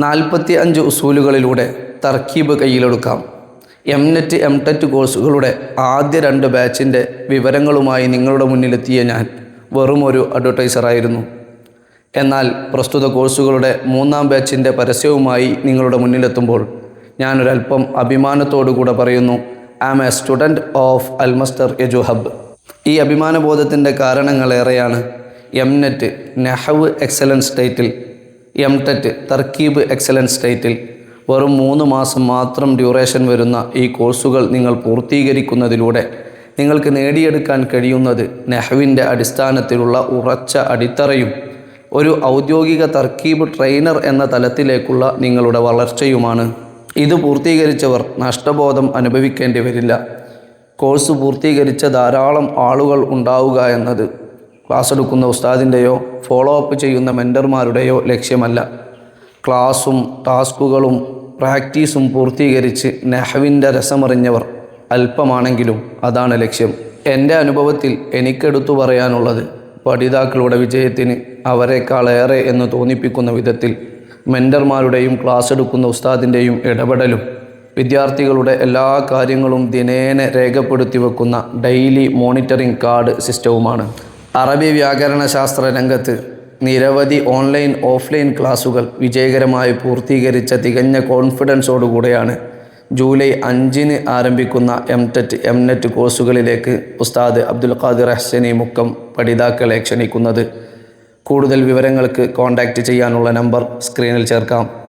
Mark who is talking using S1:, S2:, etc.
S1: 45 ഉസൂലുകളിലൂടെ തർക്കീബ് കയ്യിലെടുക്കാം. എംനെറ്റ് എംടെറ്റ് കോഴ്സുകളുടെ ആദ്യ 2 ബാച്ചിൻ്റെ വിവരങ്ങളുമായി നിങ്ങളുടെ മുന്നിലെത്തിയ ഞാൻ വെറുമൊരു അഡ്വർടൈസറായിരുന്നു. എന്നാൽ പ്രസ്തുത കോഴ്സുകളുടെ 3ാം ബാച്ചിൻ്റെ പരസ്യവുമായി നിങ്ങളുടെ മുന്നിലെത്തുമ്പോൾ ഞാനൊരൽപ്പം അഭിമാനത്തോടുകൂടെ പറയുന്നു, I am a student of Almasthar edu hub. ഈ അഭിമാനബോധത്തിൻ്റെ കാരണങ്ങളേറെയാണ്. എംനെറ്റ് നഹ്വ് എക്സലൻസ് ടൈറ്റിൽ, എംടെറ്റ് തർക്കീബ് എക്സലൻസ് ടൈറ്റിൽ. വെറും 3 മാസം മാത്രം ഡ്യൂറേഷൻ വരുന്ന ഈ കോഴ്സുകൾ നിങ്ങൾ പൂർത്തീകരിക്കുന്നതിലൂടെ നിങ്ങൾക്ക് നേടിയെടുക്കാൻ കഴിയുന്നത് നഹ്വിൻ്റെ അടിസ്ഥാനത്തിലുള്ള ഉറച്ച അടിത്തറയും ഒരു ഔദ്യോഗിക തർക്കീബ് ട്രെയിനർ എന്ന തലത്തിലേക്കുള്ള നിങ്ങളുടെ വളർച്ചയുമാണ്. ഇത് പൂർത്തീകരിച്ചവർ നഷ്ടബോധം അനുഭവിക്കേണ്ടി വരില്ല. കോഴ്സ് പൂർത്തീകരിച്ച ധാരാളം ആളുകൾ ഉണ്ടാവുക എന്നത് ക്ലാസ് എടുക്കുന്ന ഉസ്താദിൻ്റെയോ ഫോളോ അപ്പ് ചെയ്യുന്ന മെൻറ്റർമാരുടെയോ ലക്ഷ്യമല്ല. ക്ലാസും ടാസ്കുകളും പ്രാക്ടീസും പൂർത്തീകരിച്ച് നഹ്വിൻ്റെ രസമറിഞ്ഞവർ അല്പമാണെങ്കിലും അതാണ് ലക്ഷ്യം. എൻ്റെ അനുഭവത്തിൽ എനിക്കെടുത്തു പറയാനുള്ളത്, പഠിതാക്കളുടെ വിജയത്തിന് അവരെക്കാളേറെ എന്ന് തോന്നിപ്പിക്കുന്ന വിധത്തിൽ മെൻറ്റർമാരുടെയും ക്ലാസ് എടുക്കുന്ന ഉസ്താദിൻ്റെയും ഇടപെടലും വിദ്യാർത്ഥികളുടെ എല്ലാ കാര്യങ്ങളും ദിനേന രേഖപ്പെടുത്തി വെക്കുന്ന ഡെയിലി മോണിറ്ററിംഗ് കാർഡ് സിസ്റ്റവുമാണ്. അറബി വ്യാകരണ ശാസ്ത്ര രംഗത്ത് നിരവധി ഓൺലൈൻ ഓഫ്ലൈൻ ക്ലാസുകൾ വിജയകരമായി പൂർത്തീകരിച്ച തികഞ്ഞ കോൺഫിഡൻസോടുകൂടെയാണ് ജൂലൈ 5-ന് ആരംഭിക്കുന്ന എംടെറ്റ് എംനെറ്റ് കോഴ്സുകളിലേക്ക് ഉസ്താദ് അബ്ദുൽ ഖാദിർ അഹ്സനി മുക്കം പഠിതാക്കളെ ക്ഷണിക്കുന്നത്. കൂടുതൽ വിവരങ്ങൾക്ക് കോൺടാക്റ്റ് ചെയ്യാനുള്ള നമ്പർ സ്ക്രീനിൽ ചേർക്കാം.